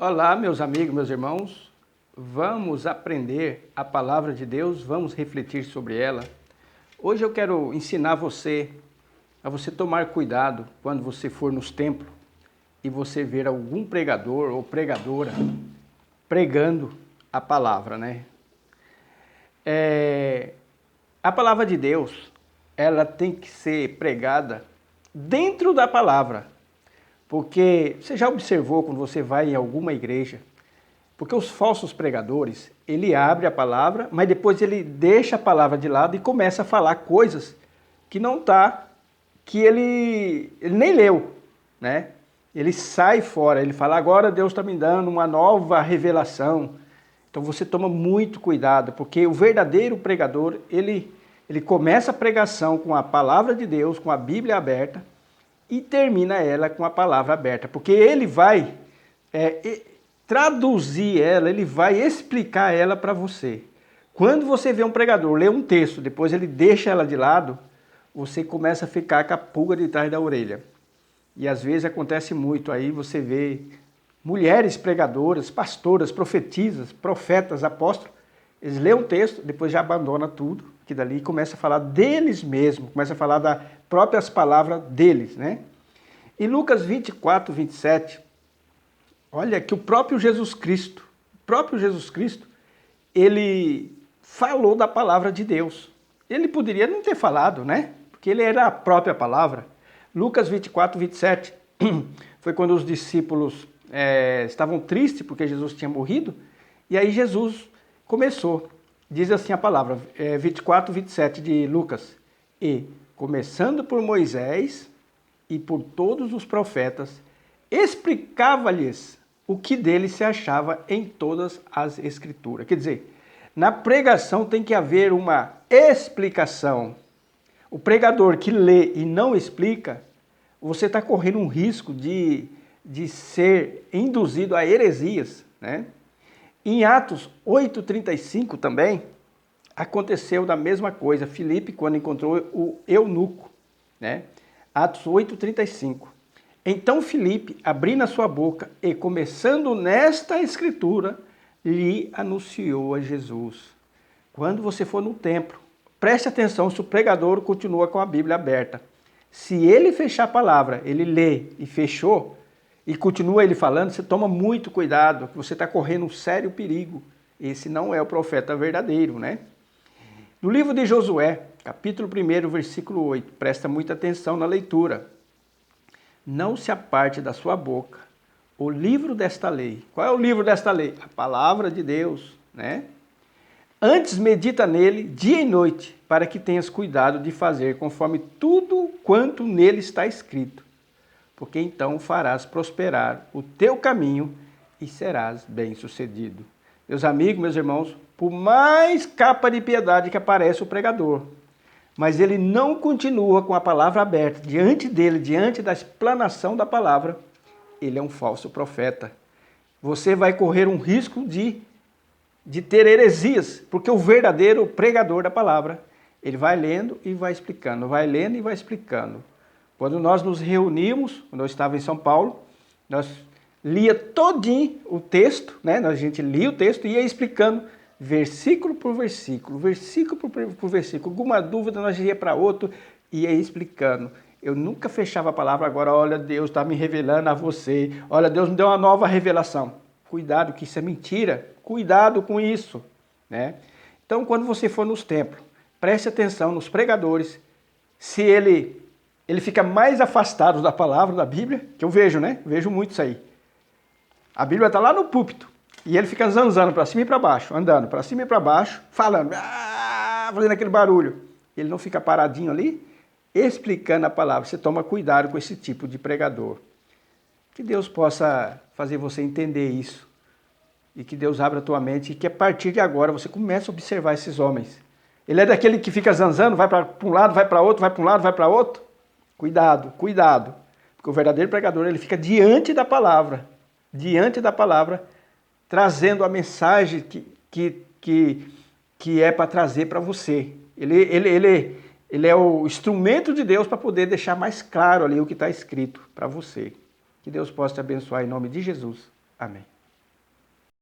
Olá, meus amigos, meus irmãos. Vamos aprender a palavra de Deus, vamos refletir sobre ela. Hoje eu quero ensinar a você tomar cuidado quando você for nos templos e você ver algum pregador ou pregadora pregando a palavra, né? A palavra de Deus, ela tem que ser pregada dentro da palavra. Porque você já observou quando você vai em alguma igreja, porque os falsos pregadores, ele abre a palavra, mas depois ele deixa a palavra de lado e começa a falar coisas que não tá, que ele nem leu, né? Ele sai fora, ele fala, agora Deus está me dando uma nova revelação. Então você toma muito cuidado, porque o verdadeiro pregador, ele começa a pregação com a palavra de Deus, com a Bíblia aberta, e termina ela com a palavra aberta, porque ele vai traduzir ela, ele vai explicar ela para você. Quando você vê um pregador ler um texto, depois ele deixa ela de lado, você começa a ficar com a pulga de trás da orelha. E às vezes acontece muito, aí você vê mulheres pregadoras, pastoras, profetisas, profetas, apóstolos, eles lêem um texto, depois já abandona tudo, que dali começa a falar deles mesmos, começa a falar das próprias palavras deles, né? Em Lucas 24, 27, olha que o próprio Jesus Cristo, ele falou da palavra de Deus. Ele poderia não ter falado, né? Porque ele era a própria palavra. Lucas 24, 27, foi quando os discípulos estavam tristes porque Jesus tinha morrido, e aí Jesus começou, diz assim a palavra, 24, 27 de Lucas, e começando por Moisés e por todos os profetas, explicava-lhes o que dele se achava em todas as escrituras. Quer dizer, na pregação tem que haver uma explicação. O pregador que lê e não explica, você está correndo um risco de ser induzido a heresias, né? Em Atos 8,35 também, aconteceu da mesma coisa. Filipe, quando encontrou o eunuco, né? Atos 8,35. Então Filipe, abrindo a sua boca e começando nesta escritura, lhe anunciou a Jesus. Quando você for no templo, preste atenção se o pregador continua com a Bíblia aberta. Se ele fechar a palavra, ele lê e fechou, e continua ele falando, você toma muito cuidado, que você está correndo um sério perigo. Esse não é o profeta verdadeiro, né? No livro de Josué, capítulo 1, versículo 8, presta muita atenção na leitura. Não se aparte da sua boca o livro desta lei. Qual é o livro desta lei? A palavra de Deus, né? Antes medita nele dia e noite, para que tenhas cuidado de fazer conforme tudo quanto nele está escrito. Porque então farás prosperar o teu caminho e serás bem-sucedido. Meus amigos, meus irmãos, por mais capa de piedade que aparece o pregador, mas ele não continua com a palavra aberta diante dele, diante da explanação da palavra, ele é um falso profeta. Você vai correr um risco de ter heresias, porque o verdadeiro pregador da palavra, ele vai lendo e vai explicando, vai lendo e vai explicando. Quando nós nos reunimos, quando eu estava em São Paulo, nós lia todinho o texto, né? A gente lia o texto e ia explicando versículo por versículo, versículo por versículo. Alguma dúvida nós ia para outro e ia explicando. Eu nunca fechava a palavra, agora olha, Deus está me revelando a você, olha, Deus me deu uma nova revelação. Cuidado que isso é mentira, cuidado com isso, né? Então, quando você for nos templos, preste atenção nos pregadores, se ele fica mais afastado da palavra da Bíblia, que eu vejo, né? Vejo muito isso aí. A Bíblia está lá no púlpito, e ele fica zanzando para cima e para baixo, andando para cima e para baixo, falando, fazendo aquele barulho. Ele não fica paradinho ali, explicando a palavra. Você toma cuidado com esse tipo de pregador. Que Deus possa fazer você entender isso. E que Deus abra a tua mente e que a partir de agora você comece a observar esses homens. Ele é daquele que fica zanzando, vai para um lado, vai para outro, vai para um lado, vai para outro. Cuidado, cuidado. Porque o verdadeiro pregador, ele fica diante da palavra, trazendo a mensagem que é para trazer para você. Ele é o instrumento de Deus para poder deixar mais claro ali o que está escrito para você. Que Deus possa te abençoar em nome de Jesus. Amém.